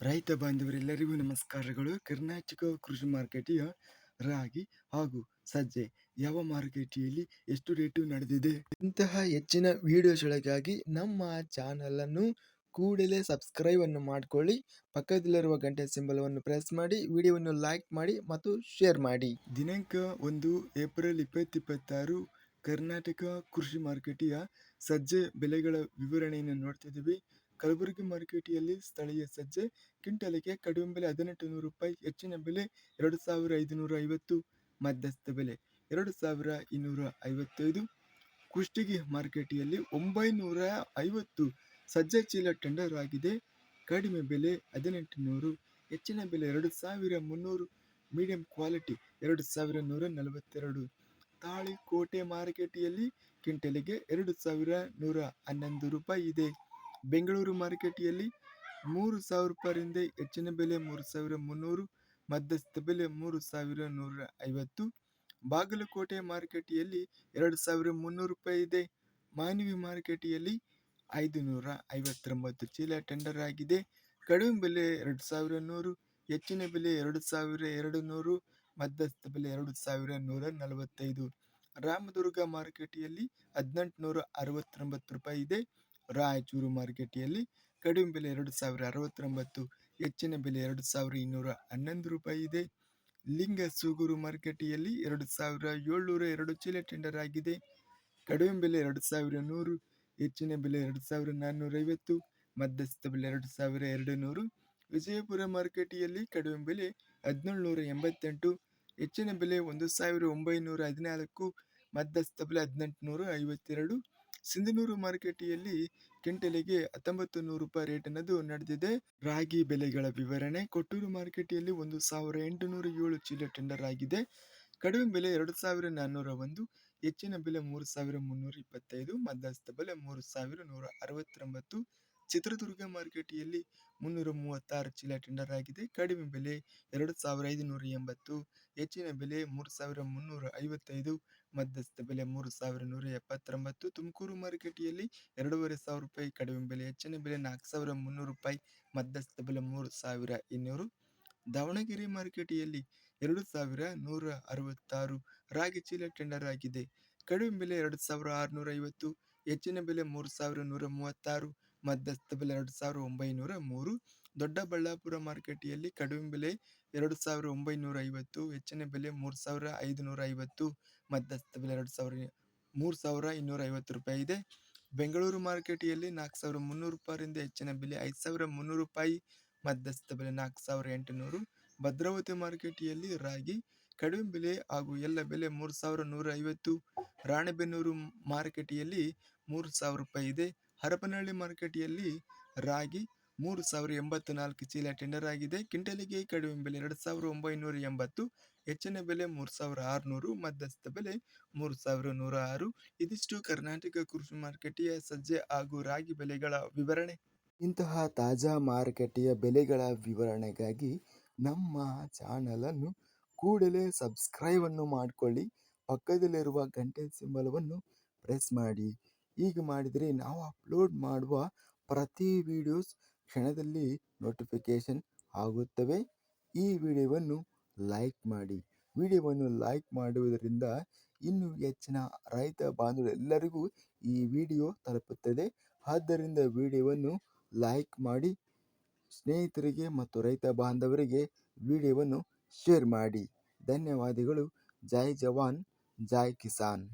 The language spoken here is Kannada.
ರೈತ ಬಾಂಧವರೆಲ್ಲರಿಗೂ ನಮಸ್ಕಾರಗಳು. ಕರ್ನಾಟಕ ಕೃಷಿ ಮಾರುಕಟ್ಟೆಯ ರಾಗಿ ಹಾಗೂ ಸಜ್ಜೆ ಯಾವ ಮಾರುಕಟ್ಟೆಯಲ್ಲಿ ಎಷ್ಟು ರೇಟು ನಡೆದಿದೆ, ಇಂತಹ ಹೆಚ್ಚಿನ ವಿಡಿಯೋಸ್ಗಳಿಗಾಗಿ ನಮ್ಮ ಚಾನಲ್ ಅನ್ನು ಕೂಡಲೇ ಸಬ್ಸ್ಕ್ರೈಬ್ ಅನ್ನು ಮಾಡಿಕೊಳ್ಳಿ. ಪಕ್ಕದಲ್ಲಿರುವ ಗಂಟೆ ಸಿಂಬಲವನ್ನು ಪ್ರೆಸ್ ಮಾಡಿ, ವಿಡಿಯೋವನ್ನು ಲೈಕ್ ಮಾಡಿ ಮತ್ತು ಶೇರ್ ಮಾಡಿ. ದಿನಾಂಕ 1 ಏಪ್ರಿಲ್ 2026 ಕರ್ನಾಟಕ ಕೃಷಿ ಮಾರುಕಟ್ಟೆಯ ಸಜ್ಜೆ ಬೆಲೆಗಳ ವಿವರಣೆಯನ್ನು ನೋಡ್ತಿದ್ದೀವಿ. ಕಲಬುರಗಿ ಮಾರುಕಟ್ಟೆಯಲ್ಲಿ ಸ್ಥಳೀಯ ಸಜ್ಜೆ ಕ್ವಿಂಟಲಿಗೆ ಕಡಿಮೆ ಬೆಲೆ 1800 ರೂಪಾಯಿ, ಹೆಚ್ಚಿನ ಬೆಲೆ 2550, ಮಧ್ಯಸ್ಥ ಬೆಲೆ 2255. ಕುಷ್ಟಗಿ ಮಾರುಕಟ್ಟೆಯಲ್ಲಿ 950 ಸಜ್ಜೆ ಚೀಲ ಟೆಂಡರ್ ಆಗಿದೆ. ಕಡಿಮೆ ಬೆಲೆ 1800, ಹೆಚ್ಚಿನ ಬೆಲೆ 2300, ಮೀಡಿಯಂ ಕ್ವಾಲಿಟಿ 2142. ತಾಳಿಕೋಟೆ ಮಾರುಕಟ್ಟೆಯಲ್ಲಿ ಕ್ವಿಂಟಲಿಗೆ 2111 ರೂಪಾಯಿ ಇದೆ. ಬೆಂಗಳೂರು ಮಾರುಕಟ್ಟೆಯಲ್ಲಿ 3000 ರೂಪಾಯಿಯಿಂದ ಹೆಚ್ಚಿನ ಬೆಲೆ 3300, ಮಧ್ಯಸ್ಥ ಬೆಲೆ 3150. ಬಾಗಲಕೋಟೆ ಮಾರುಕಟ್ಟೆಯಲ್ಲಿ 2300 ರೂಪಾಯಿ ಇದೆ. ಮಾನ್ವಿ ಮಾರುಕಟ್ಟೆಯಲ್ಲಿ 559 ಚೀಲ ಟೆಂಡರ್ ಆಗಿದೆ. ಕಡಿಮೆ ಬೆಲೆ 2100, ಹೆಚ್ಚಿನ ಬೆಲೆ 2200, ಮಧ್ಯಸ್ಥ ಬೆಲೆ 2145. ರಾಮದುರ್ಗ ಮಾರುಕಟ್ಟೆಯಲ್ಲಿ 1869 ರೂಪಾಯಿ ಇದೆ. ರಾಯಚೂರು ಮಾರುಕಟ್ಟೆಯಲ್ಲಿ ಕಡಿಮೆ ಬೆಲೆ 2069, ಹೆಚ್ಚಿನ ಬೆಲೆ 2211 ರೂಪಾಯಿ ಇದೆ. ಲಿಂಗಸೂಗೂರು ಮಾರುಕಟ್ಟೆಯಲ್ಲಿ 2702 ಚೀಲ ಟೆಂಡರ್ ಆಗಿದೆ. ಕಡಿಮೆ ಬೆಲೆ 2100, ಹೆಚ್ಚಿನ ಬೆಲೆ 2450, ಮಧ್ಯಸ್ಥ ಬೆಲೆ 2200. ವಿಜಯಪುರ ಮಾರುಕಟ್ಟೆಯಲ್ಲಿ ಕಡಿಮೆ ಬೆಲೆ 1788, ಹೆಚ್ಚಿನ ಬೆಲೆ 1914, ಮಧ್ಯಸ್ಥ ಬೆಲೆ 1852. ಸಿಂಧನೂರು ಮಾರುಕಟ್ಟೆಯಲ್ಲಿ ಕ್ವಿಂಟಲಿಗೆ 1900 ರೂಪಾಯಿ ರೇಟ್ ಅನ್ನೋದು ನಡೆದಿದೆ. ರಾಗಿ ಬೆಲೆಗಳ ವಿವರಣೆ. ಕೊಟ್ಟೂರು ಮಾರುಕಟ್ಟೆಯಲ್ಲಿ 1807 ಚೀಲ ಟೆಂಡರ್ ಆಗಿದೆ. ಕಡಿಮೆ ಬೆಲೆ 2401, ಹೆಚ್ಚಿನ ಬೆಲೆ 3325, ಮಧ್ಯಸ್ಥ ಬೆಲೆ 3169. ಚಿತ್ರದುರ್ಗ ಮಾರುಕಟ್ಟೆಯಲ್ಲಿ 336 ಚೀಲ ಟೆಂಡರ್ ಆಗಿದೆ. ಕಡಿಮೆ ಬೆಲೆ 2580, ಹೆಚ್ಚಿನ ಬೆಲೆ 3355, ಮಧ್ಯಸ್ಥ ಬೆಲೆ 3179. ತುಮಕೂರು ಮಾರುಕಟ್ಟೆಯಲ್ಲಿ 2500 ರೂಪಾಯಿ ಕಡಿಮೆ ಬೆಲೆ, ಹೆಚ್ಚಿನ ಬೆಲೆ 4300 ರೂಪಾಯಿ, ಮಧ್ಯಸ್ಥ ಬೆಲೆ 3200. ದಾವಣಗೆರೆ ಮಾರುಕಟ್ಟೆಯಲ್ಲಿ 2166 ರಾಗಿ ಚೀಲ ಟೆಂಡರ್ ಆಗಿದೆ. ಕಡಿಮೆ ಬೆಲೆ 2650, ಹೆಚ್ಚಿನ ಬೆಲೆ 3136, ಮಧ್ಯಸ್ಥ ಬೆಲೆ 2903. ದೊಡ್ಡಬಳ್ಳಾಪುರ ಮಾರುಕಟ್ಟೆಯಲ್ಲಿ ಕಡಿಮೆ ಬೆಲೆ 2950, ಹೆಚ್ಚಿನ ಬೆಲೆ 3550, ಮಧ್ಯಸ್ಥ ಬೆಲೆ 3250 ರೂಪಾಯಿ ಇದೆ. ಬೆಂಗಳೂರು ಮಾರುಕಟ್ಟೆಯಲ್ಲಿ 4300 ರೂಪಾಯಿಯಿಂದ ಹೆಚ್ಚಿನ ಬೆಲೆ 5300 ರೂಪಾಯಿ, ಮಧ್ಯಸ್ಥ ಬೆಲೆ 4800. ಭದ್ರಾವತಿ ಮಾರುಕಟ್ಟೆಯಲ್ಲಿ ರಾಗಿ ಕಡಿಮೆ ಬೆಲೆ ಹಾಗೂ ಎಲ್ಲ ಬೆಲೆ 3150. ರಾಣೆಬೆನ್ನೂರು ಮಾರುಕಟ್ಟೆಯಲ್ಲಿ 3000 ರೂಪಾಯಿ ಇದೆ. ಹರಪನಹಳ್ಳಿ ಮಾರುಕಟ್ಟೆಯಲ್ಲಿ ರಾಗಿ 3084 ಚೀಲ ಟೆಂಡರ್ ಆಗಿದೆ. ಕ್ವಿಂಟಲಿಗೆ ಕಡಿಮೆ ಬೆಲೆ 2980, ಹೆಚ್ಚಿನ ಬೆಲೆ 3600, ಮಧ್ಯಸ್ಥ ಬೆಲೆ 3106. ಇದಿಷ್ಟು ಕರ್ನಾಟಕ ಕೃಷಿ ಮಾರುಕಟ್ಟೆಯ ಸಜ್ಜೆ ಹಾಗೂ ರಾಗಿ ಬೆಲೆಗಳ ವಿವರಣೆ. ಇಂತಹ ತಾಜಾ ಮಾರುಕಟ್ಟೆಯ ಬೆಲೆಗಳ ವಿವರಣೆಗಾಗಿ ನಮ್ಮ ಚಾನಲನ್ನು ಕೂಡಲೇ ಸಬ್ಸ್ಕ್ರೈಬ್ ಅನ್ನು ಮಾಡಿಕೊಳ್ಳಿ. ಪಕ್ಕದಲ್ಲಿರುವ ಗಂಟೆ ಸಿಂಬಲವನ್ನು ಪ್ರೆಸ್ ಮಾಡಿ. ಹೀಗೆ ಮಾಡಿದರೆ ನಾವು ಅಪ್ಲೋಡ್ ಮಾಡುವ ಪ್ರತಿ ವಿಡಿಯೋಸ್ ಕ್ಷಣದಲ್ಲಿ ನೋಟಿಫಿಕೇಶನ್ ಆಗುತ್ತವೆ. ಈ ವಿಡಿಯೋವನ್ನು ಲೈಕ್ ಮಾಡಿ. ವಿಡಿಯೋವನ್ನು ಲೈಕ್ ಮಾಡುವುದರಿಂದ ಇನ್ನೂ ಹೆಚ್ಚಿನ ರೈತ ಬಾಂಧವರೆಲ್ಲರಿಗೂ ಈ ವಿಡಿಯೋ ತಲುಪುತ್ತದೆ. ಆದ್ದರಿಂದ ವಿಡಿಯೋವನ್ನು ಲೈಕ್ ಮಾಡಿ, ಸ್ನೇಹಿತರಿಗೆ ಮತ್ತು ರೈತ ಬಾಂಧವರಿಗೆ ವಿಡಿಯೋವನ್ನು ಶೇರ್ ಮಾಡಿ. ಧನ್ಯವಾದಗಳು. ಜೈ ಜವಾನ್, ಜೈ ಕಿಸಾನ್.